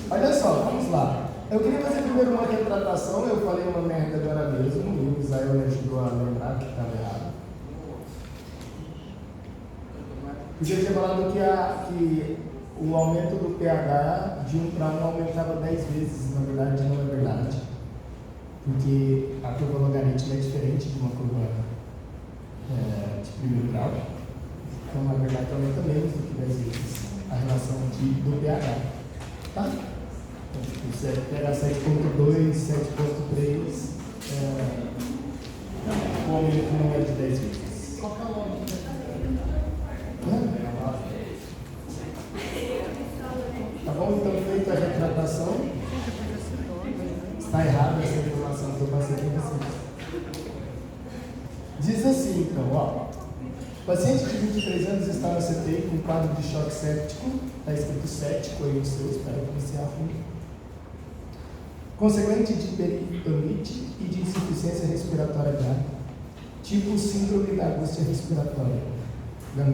Olha só, vamos lá. Eu queria fazer primeiro uma retratação. Eu falei uma merda agora mesmo. O Israel me ajudou a lembrar que estava errado. Eu já tinha falado que o aumento do pH de 1 para 1 aumentava 10 vezes. Na verdade, não é verdade. Porque a curva logarítmica é diferente de uma curva de primeiro grau. Então, na verdade, aumenta menos do que 10 vezes a relação do pH. Tá? Então, você pega 7.2, 7.3, o aumento não é de 10 vezes. Qual que é a lógica? Tá bom? Então, feita a retratação, está errada essa informação que eu passei para vocês. Diz assim, então, ó. Paciente de 23 anos está na CTI com quadro de choque séptico, está escrito cético aí no seu, espero que você arrume. Consequente de peritonite e de insuficiência respiratória grave, tipo síndrome da angústia respiratória, grave,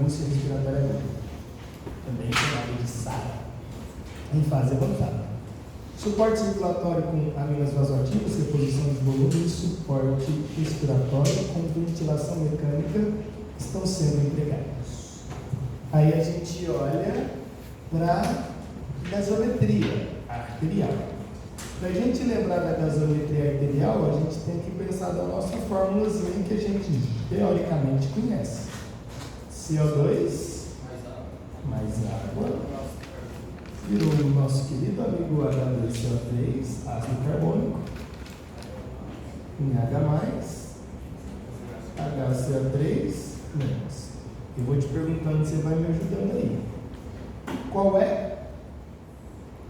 também chamado de SARA, em fase avançada. Suporte circulatório com aminas vasoativas, reposição de volume e suporte respiratório com ventilação mecânica estão sendo empregados. Aí a gente olha para a gasometria arterial. Para a gente lembrar da gasometria arterial, a gente tem que pensar da nossa fórmulazinha que a gente teoricamente conhece. CO2 mais água virou o nosso querido amigo H2CO3, ácido carbônico, em H+, HCO3 menos. Eu vou te perguntando, você vai me ajudando aí. Qual é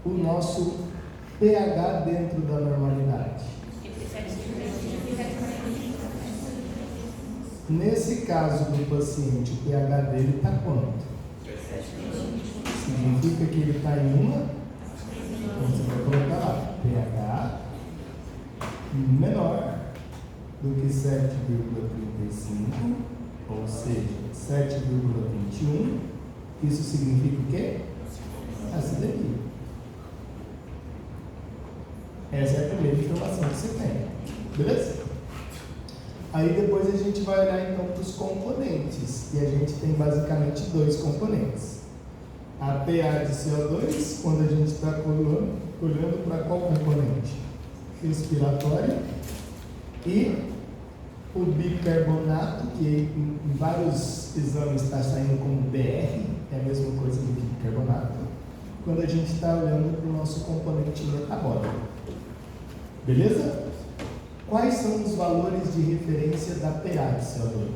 o nosso pH dentro da normalidade? Nesse caso do paciente, o pH dele está quanto? Significa que ele está em uma? Então você vai colocar lá, pH menor do que 7,35, ou seja, 7,21. Isso significa o quê? Acidemia. Essa é a primeira informação que você tem. Beleza? Aí depois a gente vai olhar então para os componentes. E a gente tem basicamente dois componentes. A PA de CO2, quando a gente está olhando para qual componente? Respiratório. E o bicarbonato, que em vários exames está saindo como BR, é a mesma coisa do bicarbonato, quando a gente está olhando para o nosso componente metabólico. Beleza? Quais são os valores de referência da PA de CO2?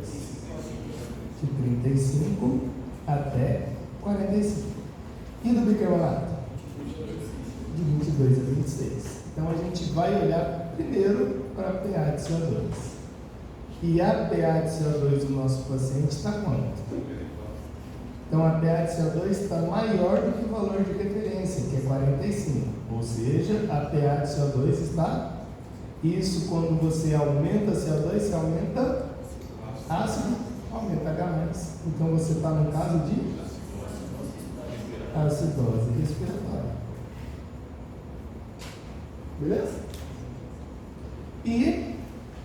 De 35 até 45. E do bicarbonato? De 22 a 26. Então a gente vai olhar primeiro para a PA de CO2. E a PA de CO2 do nosso paciente está quanto? Então a PA de CO2 está maior do que o valor de referência, que é 45. Ou seja, a PA de CO2 está... Isso quando você aumenta CO2, você aumenta ácido, aumenta H+. Então você está no caso de acidose respiratória. Beleza? E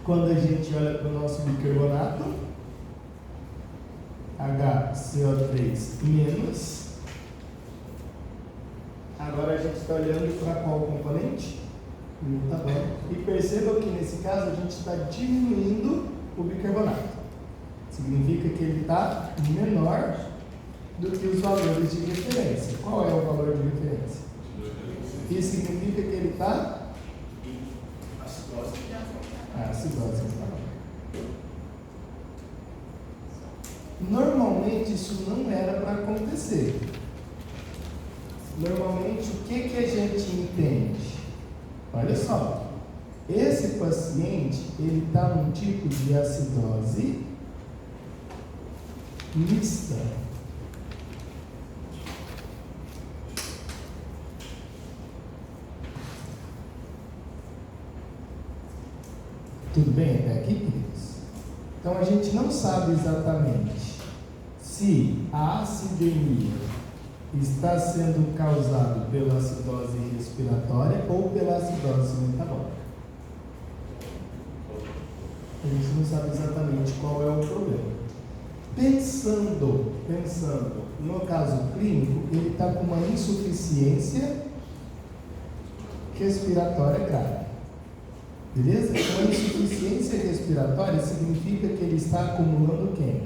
quando a gente olha para o nosso bicarbonato, HCO3 menos, agora a gente está olhando para qual componente? Metabólico. E perceba que nesse caso a gente está diminuindo o bicarbonato. Significa que ele está menor do que os valores de referência. Qual é o valor de referência? Isso significa que ele está acidose. Normalmente isso não era para acontecer. Normalmente o que a gente entende? Olha só, esse paciente ele está num tipo de acidose mista. Tudo bem até aqui, queridos? Então a gente não sabe exatamente se a acidemia está sendo causado pela acidose respiratória ou pela acidose metabólica. A gente não sabe exatamente qual é o problema. Pensando no caso clínico, ele está com uma insuficiência respiratória grave. Beleza? Uma insuficiência respiratória significa que ele está acumulando quem?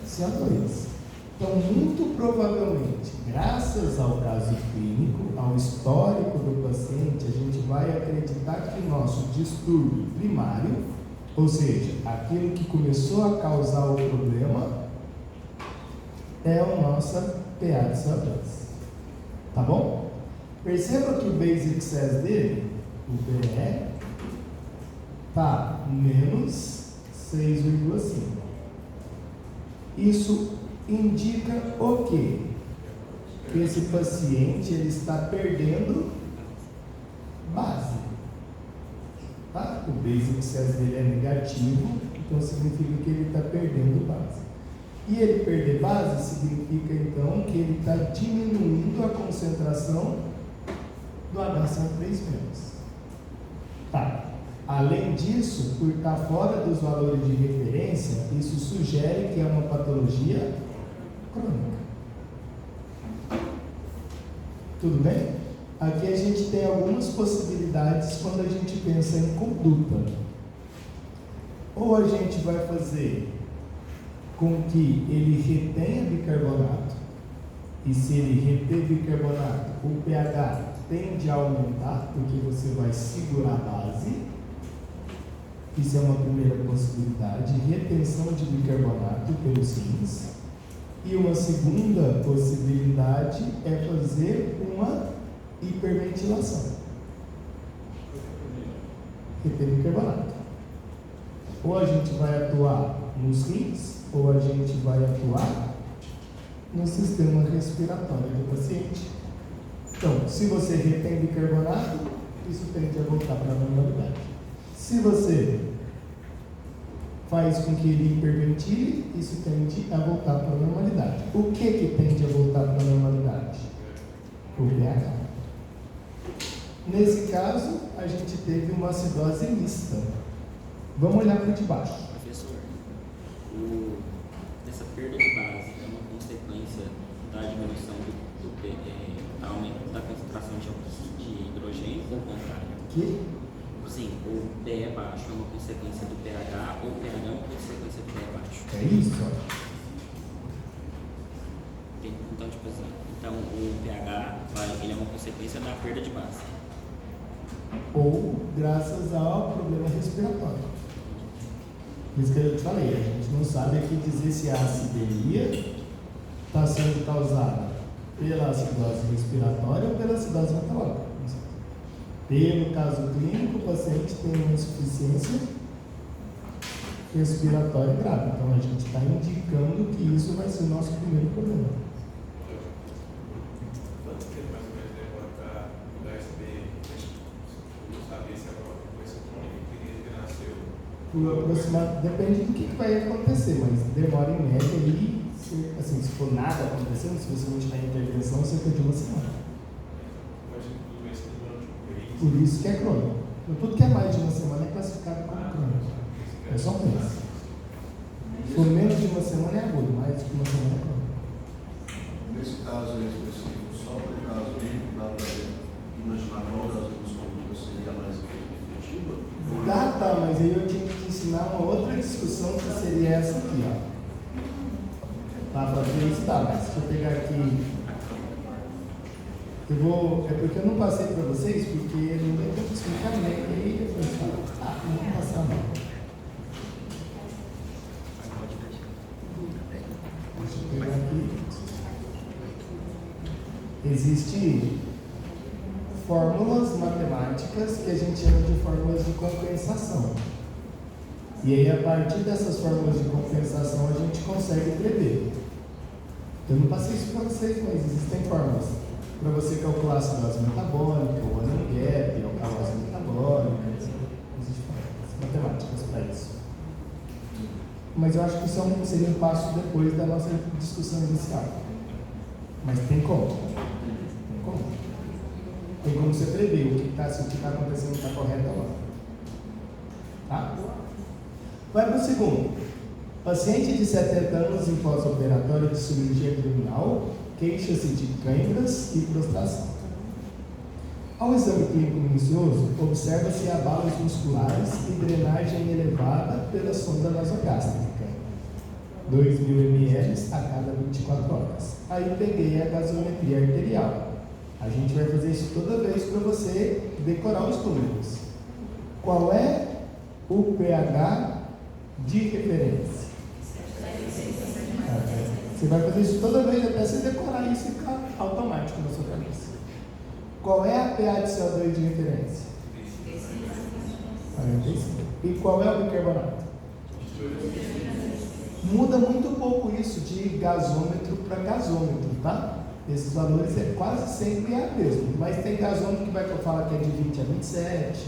CO2. Então, muito provavelmente, graças ao caso clínico, ao histórico do paciente, a gente vai acreditar que o nosso distúrbio primário, ou seja, aquilo que começou a causar o problema, é o nosso PA de CO2. Tá bom? Perceba que o basic excess dele, o BE, está menos 6,5. Isso indica o quê? Que esse paciente ele está perdendo base. Tá? O basic excess dele é negativo, então significa que ele está perdendo base. E ele perder base significa então que ele está diminuindo a concentração do HCO3-. Tá. Além disso, por estar fora dos valores de referência, isso sugere que é uma patologia crônica. Tudo bem? Aqui a gente tem algumas possibilidades quando a gente pensa em conduta. Ou a gente vai fazer com que ele retenha bicarbonato, e se ele reter bicarbonato, o pH tende a aumentar, porque você vai segurar a base. Isso é uma primeira possibilidade, retenção de bicarbonato pelos rins. E uma segunda possibilidade é fazer uma hiperventilação. Reter bicarbonato. Ou a gente vai atuar nos rins, ou a gente vai atuar no sistema respiratório do paciente. Então, se você retém bicarbonato, isso tende a voltar para a normalidade. Se você faz com que ele hiperventile, isso tende a voltar para a normalidade. O que tende a voltar para a normalidade? O pH. Nesse caso, a gente teve uma acidose mista. Vamos olhar para de baixo. Professor, essa perda de base é uma consequência da diminuição aumento da concentração de hidrogênio ou o contrário? Que? Sim, o PE baixo é uma consequência do pH ou o pH é uma consequência do PE baixo. É isso? Então, tipo assim, o pH ele é uma consequência da perda de base. Ou graças ao problema respiratório. Por isso que eu te falei, a gente não sabe aqui dizer se a acideria está sendo causada pela acidose respiratória ou pela acidose metabólica. Pelo caso clínico, o paciente tem uma insuficiência respiratória grave. Então, a gente está indicando que isso vai ser o nosso primeiro problema. Quanto tempo mais ou menos demora para mudar esse não saber se é uma coisa crônica que ele nasceu? Por aproximado, depende do que vai acontecer, mas demora em média aí, assim, se for nada acontecendo, se você não tiver intervenção, cerca de uma semana. Por isso que é crônico. Tudo que é mais de uma semana é classificado como crônico. É só um mês. Se for menos de uma semana é agudo, mais de uma semana é crônico. Nesse caso aí específico, só por caso clínico, dá para imaginar qual das duas condutas seria mais efetiva? Tá, mas aí eu tinha que te ensinar uma outra discussão que seria essa aqui, ó. Tá, para ver isso dá, mas deixa eu pegar aqui. É porque eu não passei para vocês, porque não deu para explicar, né? E aí eu falei, não vou passar não. Deixa eu pegar aqui. Existem fórmulas matemáticas que a gente chama de fórmulas de compensação. E aí, a partir dessas fórmulas de compensação, a gente consegue prever. Eu não passei isso para vocês, mas existem fórmulas para você calcular a acidose metabólica, o running gap, a alcalose metabólica, existem matemáticas para isso. Mas eu acho que isso seria um passo depois da nossa discussão inicial. Mas tem como? Tem como? Tem como você prever se o que está acontecendo está correto ou não. Tá? Vai para o segundo. Paciente de 70 anos em pós-operatório de cirurgia abdominal queixa-se de câimbras e prostração. Ao exame clínico minucioso, observa-se abalos musculares e drenagem elevada pela sonda nasogástrica, 2.000 ml a cada 24 horas. Aí peguei a gasometria arterial. A gente vai fazer isso toda vez para você decorar os números. Qual é o pH de referência? Você vai fazer isso toda vez até você decorar isso e ficar automático na sua cabeça. Qual é a pH de CO2 de referência? 45. E qual é o bicarbonato? Muda muito pouco isso de gasômetro para gasômetro, tá? Esses valores é quase sempre a mesmo. Mas tem gasômetro que vai falar que é de 20 a 27.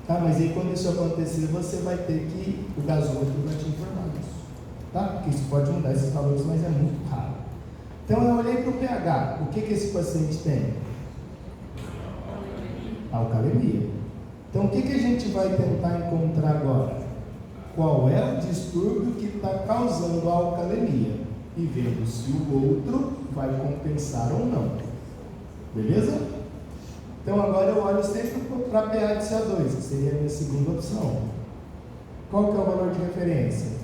Tá? Mas aí quando isso acontecer, você vai ter que, o gasômetro vai te informar isso. Tá? Porque isso pode mudar esses valores, mas é muito raro. Então eu olhei para o pH. O que esse paciente tem? Alcalemia. Então o que a gente vai tentar encontrar agora? Qual é o distúrbio que está causando a alcalemia? E vendo se o outro vai compensar ou não. Beleza? Então agora eu olho sempre para pH de CO2, que seria a minha segunda opção. Qual que é o valor de referência?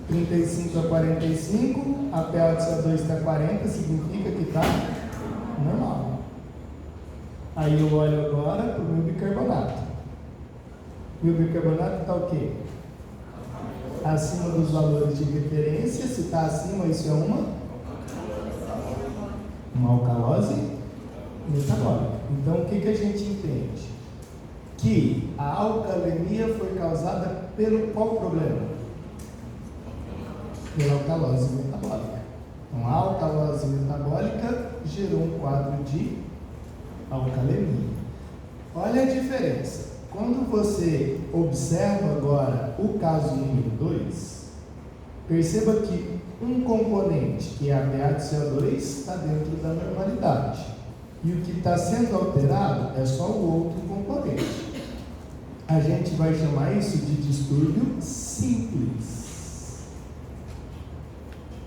35 a 45, a pH de CO2 está 40, significa que está normal. Aí eu olho agora para o meu bicarbonato. Meu bicarbonato está o quê? Acima dos valores de referência. Se está acima, isso é uma alcalose metabólica. Então o que a gente entende? Que a alcalemia foi causada pelo qual problema? Pela alcalose metabólica. Então a alcalose metabólica gerou um quadro de alcalemia. Olha a diferença. Quando você observa agora o caso número 2, perceba que um componente, que é a pH de CO2, está dentro da normalidade. E o que está sendo alterado é só o outro componente. A gente vai chamar isso de distúrbio simples.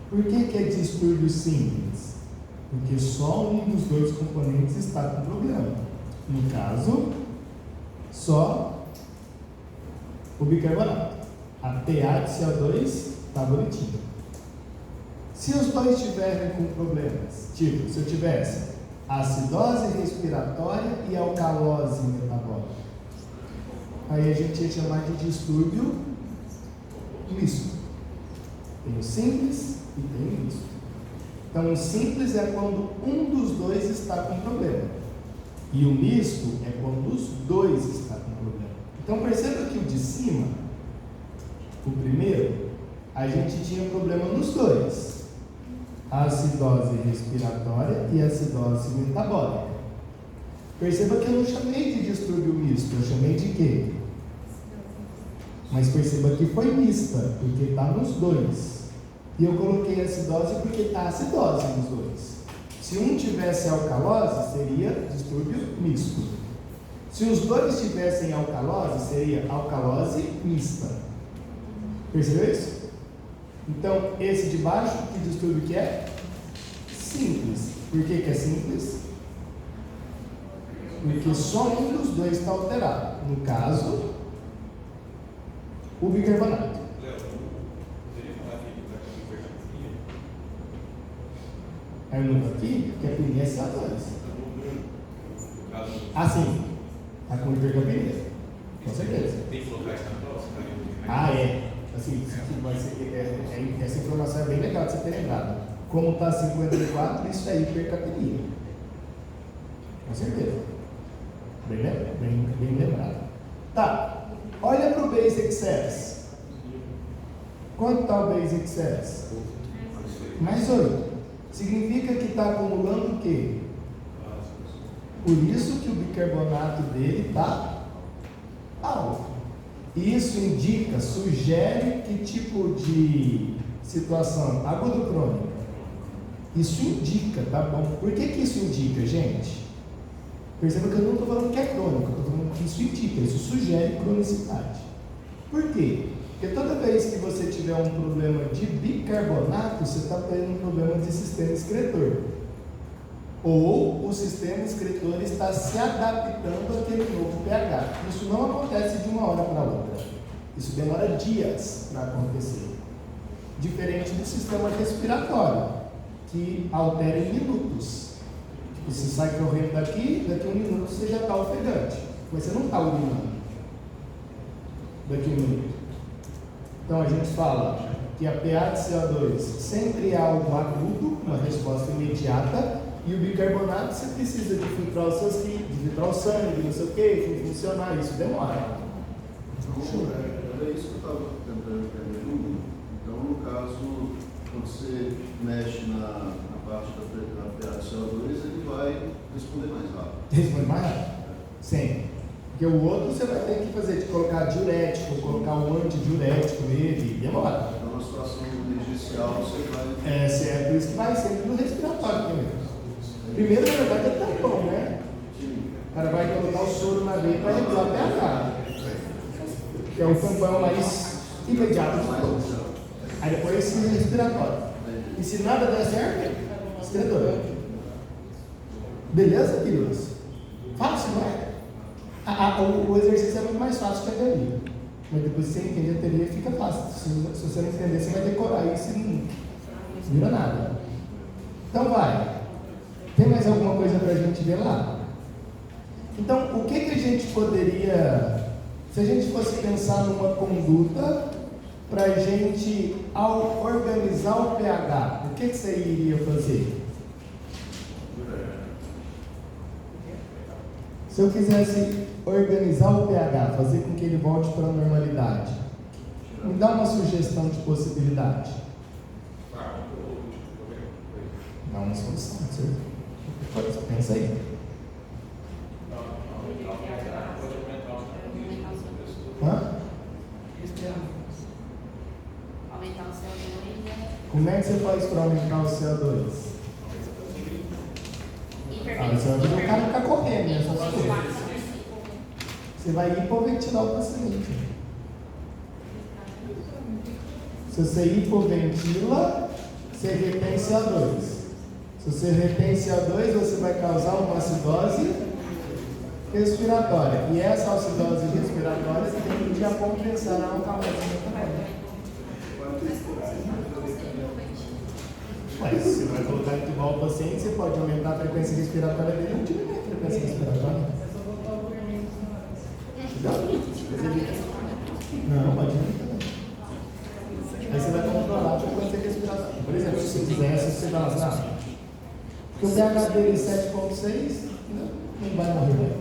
Por que é distúrbio simples? Porque só um dos dois componentes está com problema. No caso, só o bicarbonato. A pH de CO2 está bonitinha. Se os dois estiverem com problemas, tipo, se eu tivesse acidose respiratória e alcalose metabólica, aí a gente ia chamar de distúrbio misto. Tem o simples e tem o misto. Então, o simples é quando um dos dois está com problema. E o misto é quando os dois estão com problema. Então, perceba que o de cima, o primeiro, a gente tinha problema nos dois. A acidose respiratória e a acidose metabólica. Perceba que eu não chamei de distúrbio misto, eu chamei de quê? Mas perceba que foi mista, porque está nos dois. E eu coloquei acidose porque está acidose nos dois. Se um tivesse alcalose, seria distúrbio misto. Se os dois tivessem alcalose, seria alcalose mista. Percebeu isso? Então, esse de baixo, que distúrbio que é? Simples. Por que é simples? Porque só um dos dois está alterado. No caso, o bicarbonato. É o número aqui, que a pinia é CO2. Ah, sim. Está com hipercapnia. Com certeza. Tem que colocar isso na prova? Ah, é. Assim, essa informação é bem legal de você ter lembrado. Como está 54, isso é hipercapnia. Com certeza. Bem lembrado. Tá. Olha para o base excess. Quanto está o base excess? Mais 8. Significa que está acumulando o quê? Por isso que o bicarbonato dele está alto. Isso indica, sugere que tipo de situação? Agudo crônica. Isso indica, tá bom? Por que isso indica, gente? Perceba que eu não estou falando que é crônico, eu estou falando que isso indica, isso sugere cronicidade. Por quê? Porque toda vez que você tiver um problema de bicarbonato, você está tendo um problema de sistema excretor. Ou o sistema excretor está se adaptando àquele novo pH. Isso não acontece de uma hora para outra. Isso demora dias para acontecer. Diferente do sistema respiratório, que altera em minutos. Tipo, você sai correndo daqui a 1 minuto você já está ofegante. Mas você não está urinando daqui a 1 minuto. Então a gente fala que a PA de CO2 sempre é algo agudo, uma resposta imediata, e o bicarbonato você precisa de filtrar os seus líquidos, de filtrar o sangue, não sei o que, funcionar, isso demora. Era isso que eu estava tentando entender. Então, no caso, quando você mexe na parte da PA de CO2, ele vai responder mais rápido. Responde mais rápido? Sim. Porque o outro você vai ter que fazer, de colocar diurético, colocar um antidiurético nele, demora. Então, na situação emergencial, você vai... É por isso que vai sempre no respiratório primeiro. Primeiro, na verdade, é tampão, né? O cara vai colocar o soro na veia para regular o pH. Que é o tampão mais imediato de todos. Aí depois esse respiratório. E se nada der certo, excretor. Beleza, queridos? Fácil, não é? O exercício é muito mais fácil que a teoria. Mas depois que você entende a teoria, fica fácil. Se você não entender, você vai decorar isso e não vira nada. Então vai. Tem mais alguma coisa para a gente ver lá? Então, o que a gente poderia... Se a gente fosse pensar numa conduta para a gente, ao organizar o pH, o que você iria fazer? Se eu quisesse organizar o pH, fazer com que ele volte para a normalidade, me dá uma sugestão de possibilidade. Dá uma solução, certo? Pensa aí. Hã? Aumentar o CO2. Como é que você faz para aumentar o CO2? Você vai ver o cara ficar correndo nessas coisas. Você vai hipoventilar o paciente. Se você hipoventila, você retém CO2. Se você retém CO2, você vai causar uma acidose respiratória. E essa acidose respiratória tende a compensar a alcalose metabólica. Mas se você vai colocar igual o paciente, você pode aumentar a frequência respiratória dele ou diminuir a frequência respiratória. Não, pode diminuir. Aí você vai controlar a frequência respiratória. Por exemplo, se você fizer essa, você vai lá. Porque o pH dele é 7,6, não vai morrer.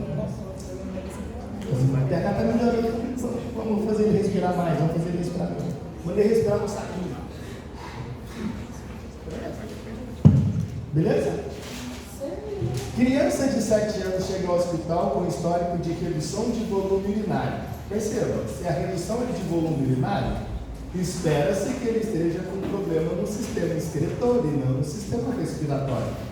O pH está melhorando, vamos fazer ele respirar mais, vamos fazer ele respirar mais. Manda ele respirar no saquinho. Beleza? Criança de 7 anos chega ao hospital com histórico de redução de volume urinário. Perceba, se a redução é de volume urinário, espera-se que ele esteja com problema no sistema excretor e não no sistema respiratório.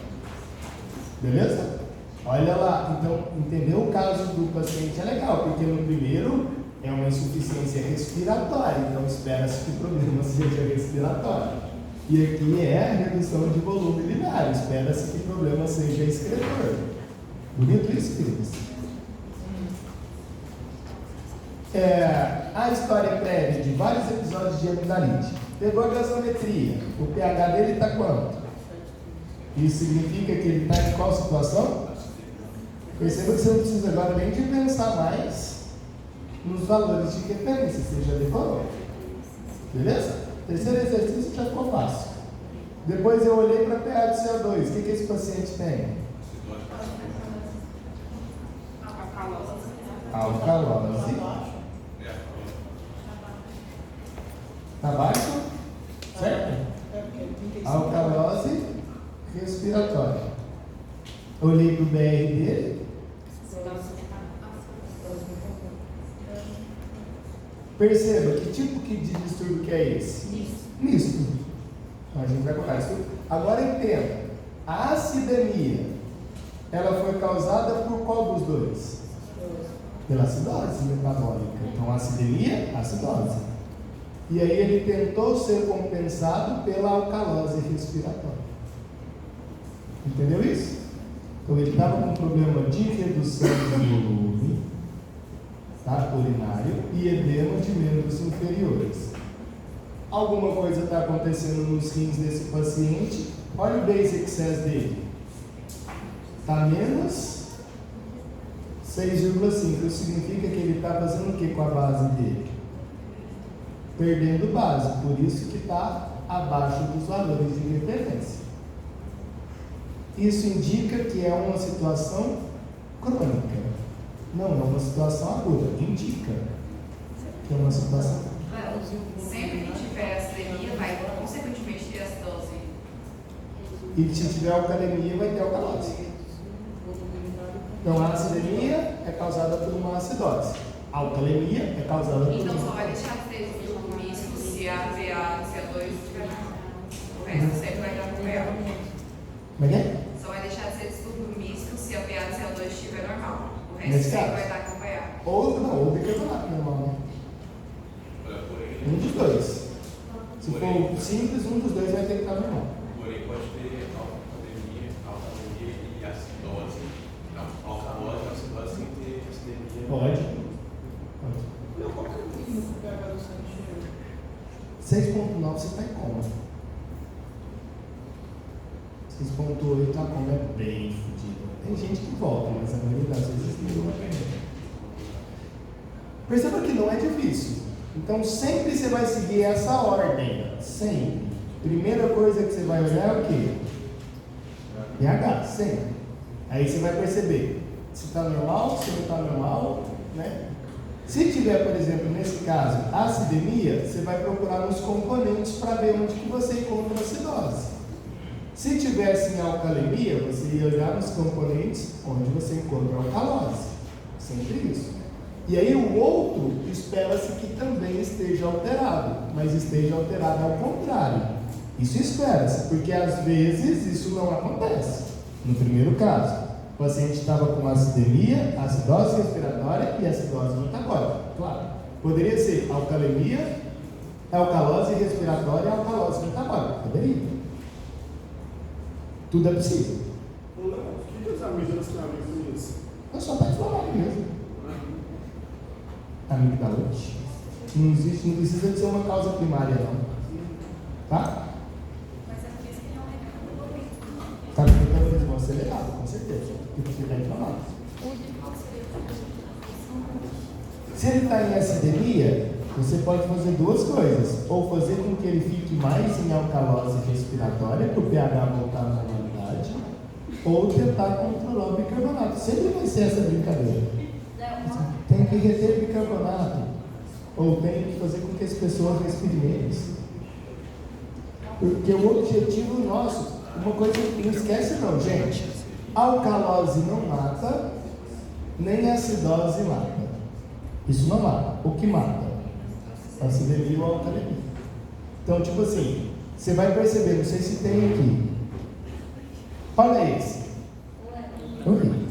Beleza? Olha lá, então, entender o caso do paciente é legal, porque no primeiro é uma insuficiência respiratória, então espera-se que o problema seja respiratório. E aqui é a redução de volume urinário, espera-se que o problema seja excretor. Bonito isso, queridos? A história prévia de vários episódios de amidalite. Pegou a gasometria, o pH dele está quanto? Isso significa que ele está em qual situação? Perceba que você não precisa agora nem de pensar mais nos valores de referência, você já decorou. Beleza? Terceiro exercício já ficou fácil. Depois eu olhei para a PA de CO2. O que esse paciente tem? Alcalose. Está baixo? Certo? Alcalose respiratória. Olhei para o BR dele. Perceba que tipo de distúrbio que é esse? Misto. Então a gente vai colocar isso Agora entenda, a acidemia, ela foi causada por qual dos dois? Pela acidose metabólica. Então, acidemia, acidose. E aí ele tentou ser compensado pela alcalose respiratória. Entendeu isso? Então ele estava com um problema de redução do volume, tá, urinário e edema de membros inferiores. Alguma coisa está acontecendo nos rins desse paciente. Olha o base excess dele. Está menos 6,5. Isso significa que ele está fazendo o que com a base dele? Perdendo base. Por isso que está abaixo dos valores de referência. Isso indica que é uma situação crônica. Não é uma situação aguda. Indica que é uma situação. Sempre que tiver acidemia, vai consequentemente ter acidose. E se tiver alcalemia, vai ter alcalose. Então a acidemia é causada por uma acidose. A alcalemia é causada por Então só uma. vai deixar de ter grupo misto se a PA e CO2 estiver normal. O resto sempre vai dar PA. Como é que é? Só vai deixar de ser distúrbio misto se a PA e CO2 estiver normal. O resto Nesse sempre caso. vai dar com PA. Ou bicarbonato normal, né? Olha, porém, Um dos dois. Se for simples, um dos dois vai ter que estar normal. porém pode ter alcalemia e acidose. Não, alcalose e acidose sem ter acidemia. Pode. Não, qual que é o mínimo do pH do sangue? 6,9 você está em coma. 6,8 a coma é bem fodida. Tem gente que volta, mas a maioria das vezes não vai perder. Perceba que não é difícil. Então sempre você vai seguir essa ordem. Sempre. Primeira coisa que você vai olhar é o quê? pH, sempre. Aí você vai perceber se está normal, se não está normal, né? Se tiver, por exemplo, nesse caso, acidemia, você vai procurar nos componentes para ver onde que você encontra a acidose. Se tivesse em alcalemia, você ia olhar nos componentes onde você encontra a alcalose. Sempre isso. E aí o outro espera-se que também esteja alterado, mas esteja alterado ao contrário. Isso espera-se, porque às vezes isso não acontece. No primeiro caso, o paciente estava com acidemia, acidose respiratória e acidose metabólica. Claro, poderia ser alcalemia, alcalose respiratória e alcalose metabólica. Poderia. Tudo é possível. O que os amígdalas têm a ver com isso? Eu só está inflamado mesmo. Amigdalite. Não existe, não precisa de ser uma causa primária, não. Tá? Mas é por isso que não é. Tá com o metabolismo acelerado, com certeza. Porque você está inflamado. Se ele está em acidemia, você pode fazer duas coisas. Ou fazer com que ele fique mais em alcalose respiratória, para o pH voltar à normalidade, ou tentar controlar o bicarbonato. Sempre vai ser essa brincadeira. Tem que reter bicarbonato, ou tem que fazer com que as pessoas respirem menos. Porque o objetivo nosso, uma coisa que não esquece não, gente, alcalose não mata, nem acidose mata. Isso não mata. O que mata? Acidemia ou alcalemia. Então, tipo assim, você vai perceber, não sei se tem aqui. Olha esse. Ok.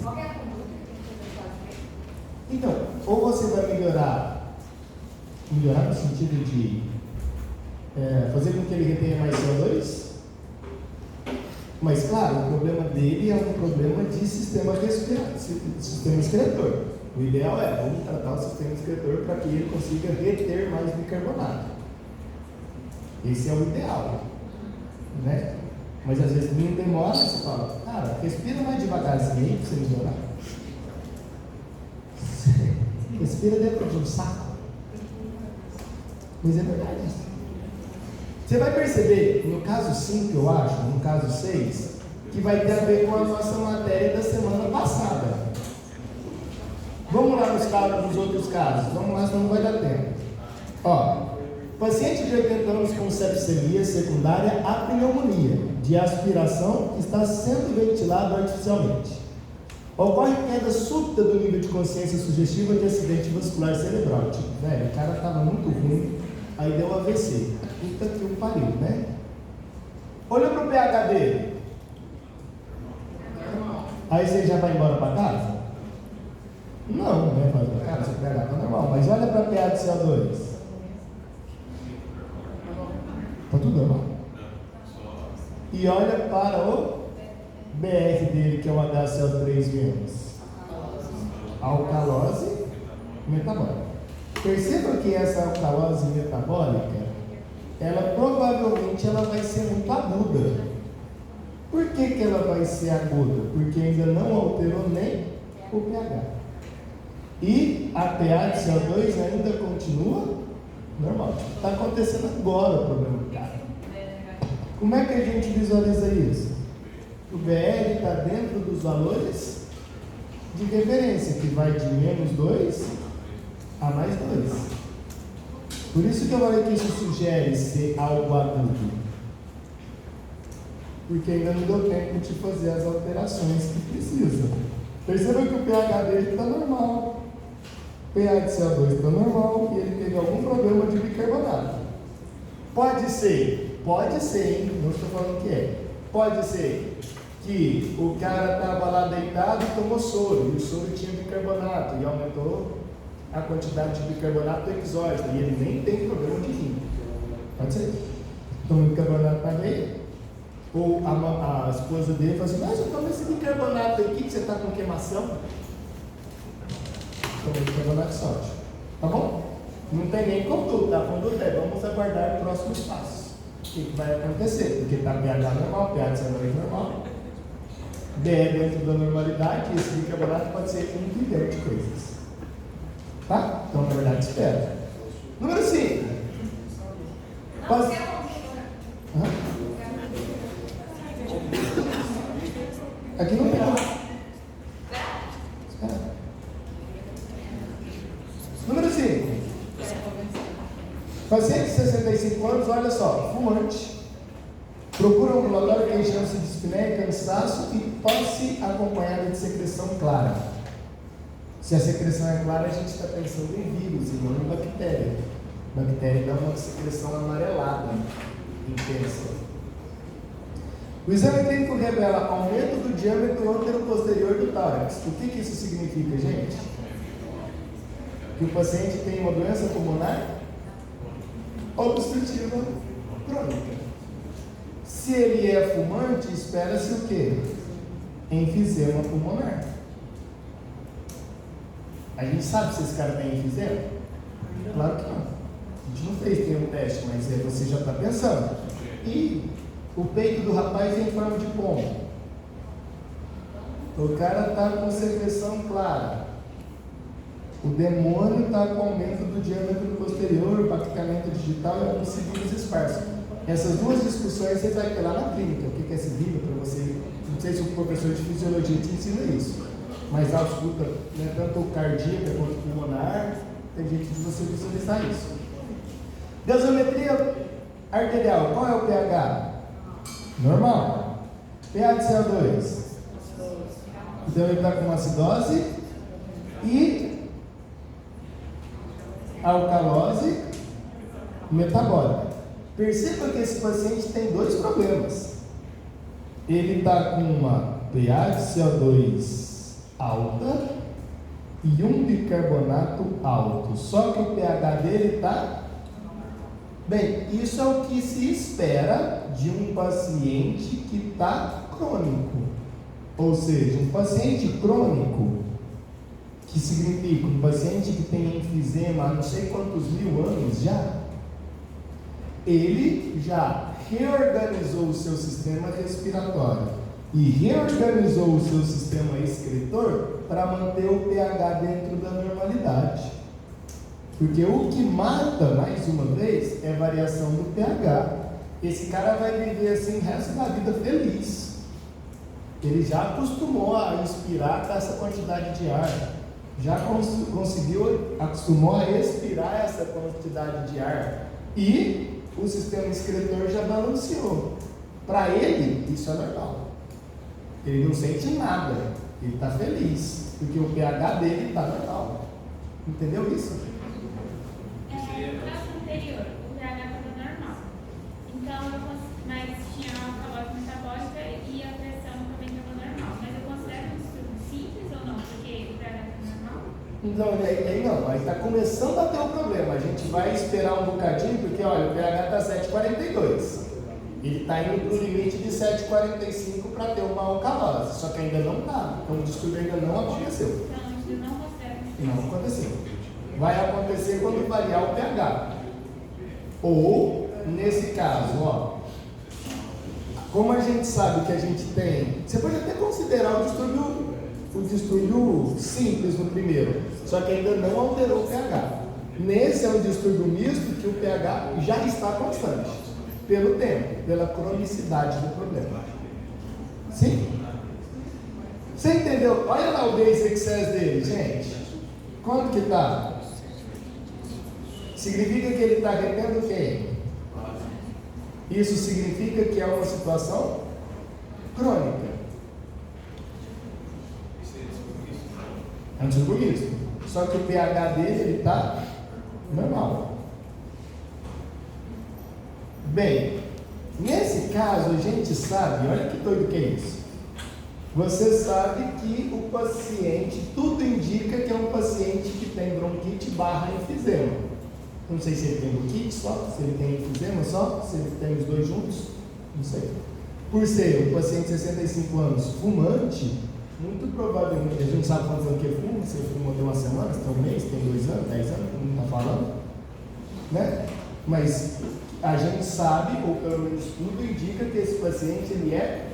Então, ou você vai melhorar no sentido de fazer com que ele retenha mais CO2, mas claro, o problema dele é um problema de sistema excretor. O ideal é, vamos tratar o sistema excretor para que ele consiga reter mais bicarbonato. Esse é o ideal, né? Mas às vezes não demora, você fala, cara, respira mais devagarzinho aí para você melhorar. Respira dentro de um saco. Mas é verdade. Você vai perceber, no caso 5, eu acho, no caso 6, que vai ter a ver com a nossa matéria da semana passada. Vamos lá nos outros casos. Vamos lá, senão não vai dar tempo. Ó, paciente de 80 anos com sepsemia secundária à pneumonia, de aspiração, está sendo ventilado artificialmente. Ocorre queda súbita do nível de consciência sugestiva de acidente vascular cerebral. Tipo, velho, o cara estava muito ruim, aí deu AVC. Puta que o pariu, né? Olha para o pH dele. Aí você já vai embora para casa? Não, né? Vai para casa, o pH está normal. Mas olha para o pH de CO2. Está tudo normal. E olha para o BR dele, que é o HCl3-. Alcalose metabólica. Perceba que essa alcalose metabólica, ela provavelmente vai ser muito aguda. Por que ela vai ser aguda? Porque ainda não alterou nem o pH. E a pH de CO2 ainda continua normal. Está acontecendo agora o problema do cara. Como é que a gente visualiza isso? O BR está dentro dos valores de referência, que vai de -2 a +2. Por isso que eu falei que isso sugere ser algo agudo. Porque ainda não deu tempo de fazer as alterações que precisa. Perceba que o pH dele está normal. O pH de CO2 está normal e ele teve algum problema de bicarbonato. Pode ser, hein? Não estou falando que é. Pode ser que o cara estava lá deitado e tomou soro, e o soro tinha bicarbonato, e aumentou a quantidade de bicarbonato exógeno, e ele nem tem problema de rim. Pode ser. Tomou bicarbonato na veia, ou a esposa dele fala assim: mas eu tomei esse bicarbonato aqui, que você está com queimação. Tomei bicarbonato de sódio. Tá bom? Não tem nem conduta. A conduta é: vamos aguardar o próximo passo. O que vai acontecer? Porque está pH normal, pH de CO2 normal. BR dentro da normalidade, e esse bicarbonato pode ser 1 bilhão de coisas. Tá? Então, na verdade, espera. Número 5. Aqui não tem. Espera. Número 5. Paciente de 65 anos, olha só, fumante. Procura um ambulatório que chama-se de dispneia, cansaço e tosse acompanhada de secreção clara. Se a secreção é clara, a gente está pensando em vírus e não em bactéria. Bactéria dá uma secreção amarelada, intensa. O exame clínico revela aumento do diâmetro antero-posterior do tórax. O que isso significa, gente? Que o paciente tem uma doença pulmonar obstrutiva crônica. Se ele é fumante, espera-se o quê? Enfisema pulmonar. A gente sabe se esse cara tem enfisema? Claro que não. A gente não fez nenhum teste, mas você já está pensando. E o peito do rapaz é em forma de pombo. O cara está com secreção clara. O demônio está com aumento do diâmetro posterior, impactamento digital e alguns cílios esparsos. Essas duas discussões você vai ter lá na clínica. O que é esse livro para você? Não sei se o professor de fisiologia te ensina isso, mas a ausculta, né, tanto cardíaca quanto pulmonar, tem jeito de você visualizar isso. Gasometria arterial, qual é o pH? Normal. pH de CO2. Então ele está com acidose e alcalose metabólica. Perceba que esse paciente tem dois problemas. Ele está com uma pH de CO2 alta e um bicarbonato alto. Só que o pH dele está... Bem, isso é o que se espera de um paciente que está crônico. Ou seja, um paciente crônico, que significa um paciente que tem enfisema há não sei quantos mil anos já, ele já reorganizou o seu sistema respiratório e reorganizou o seu sistema excretor para manter o pH dentro da normalidade. Porque o que mata, mais uma vez, é a variação do pH. Esse cara vai viver assim o resto da vida feliz. Ele já acostumou a inspirar com essa quantidade de ar. Já acostumou a expirar essa quantidade de ar. E o sistema excretor já balanceou. Para ele, isso é normal. Ele não sente nada. Ele está feliz. Porque o pH dele está normal. Entendeu isso? No caso anterior, o pH estava normal. Então, mas tinha Então, aí não, aí está começando a ter um problema. A gente vai esperar um bocadinho, porque olha, o pH está 7,42. Ele está indo para o limite de 7,45 para ter uma alcalose, só que ainda não está. Então o distúrbio ainda não aconteceu. Não aconteceu. Vai acontecer quando variar o pH. Ou, nesse caso, ó, como a gente sabe que a gente tem, você pode até considerar o distúrbio simples no primeiro, só que ainda não alterou o pH. Nesse é um distúrbio misto que o pH já está constante, pelo tempo, pela cronicidade do problema. Sim? Você entendeu? Olha lá o base excess dele, gente. Quanto que está? Significa que ele está retendo quem? Isso significa que é uma situação crônica. É um distúrbio misto. Só que o pH dele está normal. Bem, nesse caso a gente sabe, olha que doido que é isso. Você sabe que o paciente, tudo indica que é um paciente que tem bronquite / enfisema. Não sei se ele tem bronquite só, se ele tem enfisema só, se ele tem os dois juntos, não sei. Por ser um paciente de 65 anos fumante, muito provavelmente, a gente não sabe quantos anos que ele fuma, se ele fuma tem uma semana, se tem um mês, tem 2 anos, 10 anos, não está falando, né? Mas a gente sabe, ou pelo menos tudo indica que esse paciente ele é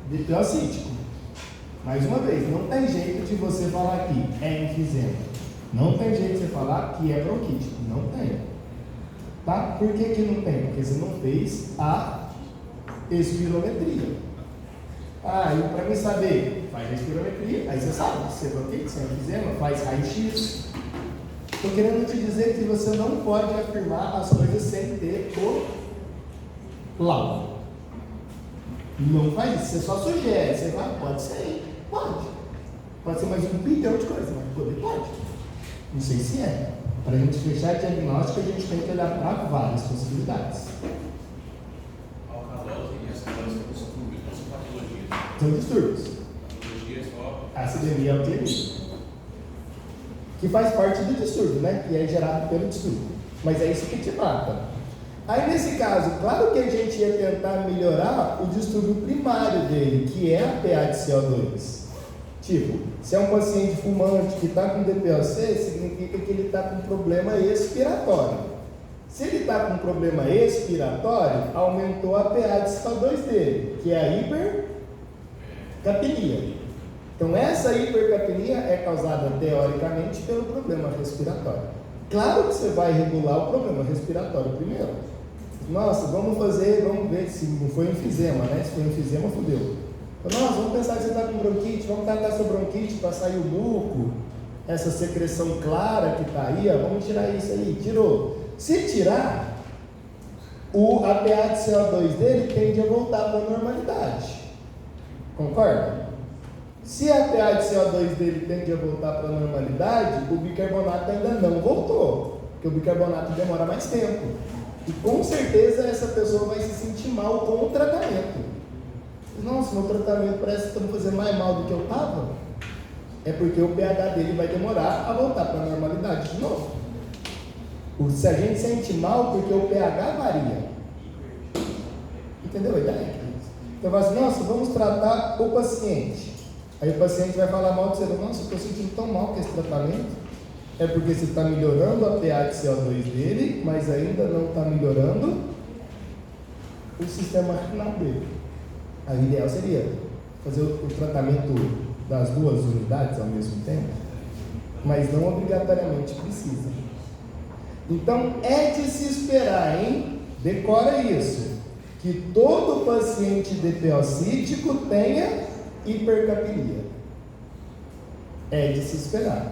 DPO-cítico. Mais uma vez, não tem jeito de você falar que é enfisema. Não tem jeito de você falar que é bronquite. Não tem. Tá? Por que não tem? Porque você não fez a espirometria. E para mim saber, faz a espirometria, aí você sabe se é bronquite, se é enfisema, faz raio-x. Estou querendo te dizer que você não pode afirmar as coisas sem ter o laudo. Não faz isso, você só sugere, você vai, pode ser, pode. Pode ser mais um bilhão de coisas, mas poder pode. Não sei se é. Para a gente fechar diagnóstico, a gente tem que olhar para várias possibilidades. Alcalose e acidose são distúrbios, não são patologias. São distúrbios. Patologia é só. Acidemia é o clínico. Que faz parte do distúrbio, né? Que é gerado pelo distúrbio. Mas é isso que te mata. Aí nesse caso, claro que a gente ia tentar melhorar o distúrbio primário dele, que é a PA de CO2. Tipo, se é um paciente fumante que está com DPOC, significa que ele está com problema expiratório. Se ele está com problema expiratório, aumentou a PA de CO2 dele, que é a hipercapnia. Então essa hipercapnia é causada teoricamente pelo problema respiratório. Claro que você vai regular o problema respiratório primeiro. Nossa, vamos ver se não foi enfisema, né? Se foi enfisema, fodeu. Nossa, vamos pensar que você está com bronquite, vamos tratar sua bronquite para sair o muco, essa secreção clara que está aí, ó, vamos tirar isso aí. Tirou. Se tirar, a PA de CO2 dele tende a voltar para a normalidade. Concorda? Se a PA de CO2 dele tende a voltar para a normalidade, o bicarbonato ainda não voltou, porque o bicarbonato demora mais tempo. E com certeza essa pessoa vai se sentir mal com o tratamento. Nossa, meu tratamento parece que está me fazendo mais mal do que eu estava. É porque o pH dele vai demorar a voltar para a normalidade de novo. Se a gente sente mal, porque o pH varia. Entendeu a ideia? Então vai assim, nossa, vamos tratar o paciente. Aí o paciente vai falar mal de você. Nossa, eu estou sentindo tão mal com esse tratamento. É porque você está melhorando a PA de CO2 dele, mas ainda não está melhorando o sistema renal dele. O ideal seria fazer o tratamento das duas unidades ao mesmo tempo, mas não obrigatoriamente precisa. Então é de se esperar, hein? Decora isso, que todo paciente DPO-cítico tenha hipercapnia. É de se esperar.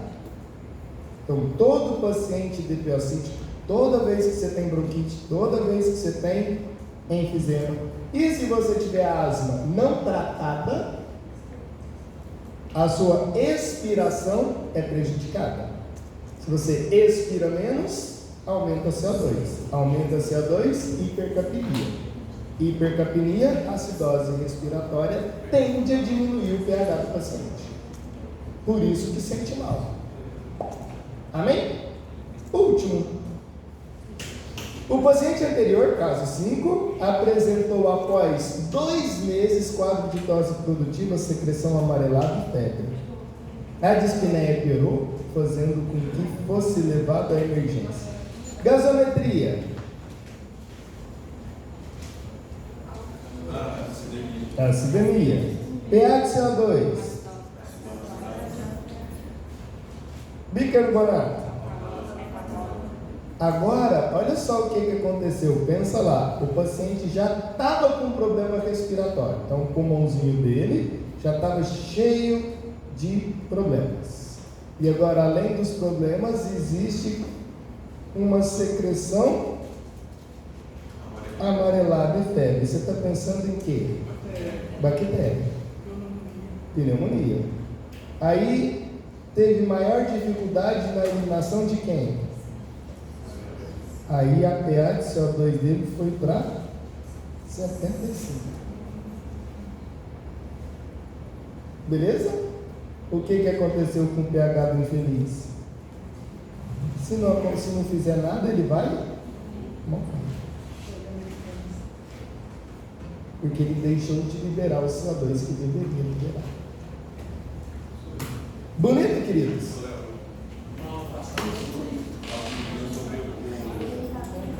Então todo paciente DPO-cítico, toda vez que você tem bronquite, toda vez que você tem enfisema, e se você tiver asma não tratada, a sua expiração é prejudicada. Se você expira menos, aumenta a CO2. Aumenta a CO2, hipercapnia. Hipercapnia, acidose respiratória, tende a diminuir o pH do paciente. Por isso que sente mal. Amém? Último. O paciente anterior, caso 5, apresentou após 2 meses quadro de tosse produtiva, secreção amarelada e febre. A dispneia piorou, fazendo com que fosse levado à emergência. Gasometria. Acidemia. pH de CO2. Bicarbonato. Agora, olha só o que aconteceu. Pensa lá, o paciente já estava com problema respiratório. Então, o pulmãozinho dele já estava cheio de problemas. E agora, além dos problemas, existe uma secreção amarelada e febre. Você está pensando em quê? Bactéria. Pneumonia. Aí, teve maior dificuldade na eliminação de quem? Aí a pH de CO2 dele foi para 75. Beleza? O que aconteceu com o pH do infeliz? Se não fizer nada, ele vai morrer. Porque ele deixou de liberar o CO2 que deveria liberar. Bonito, queridos?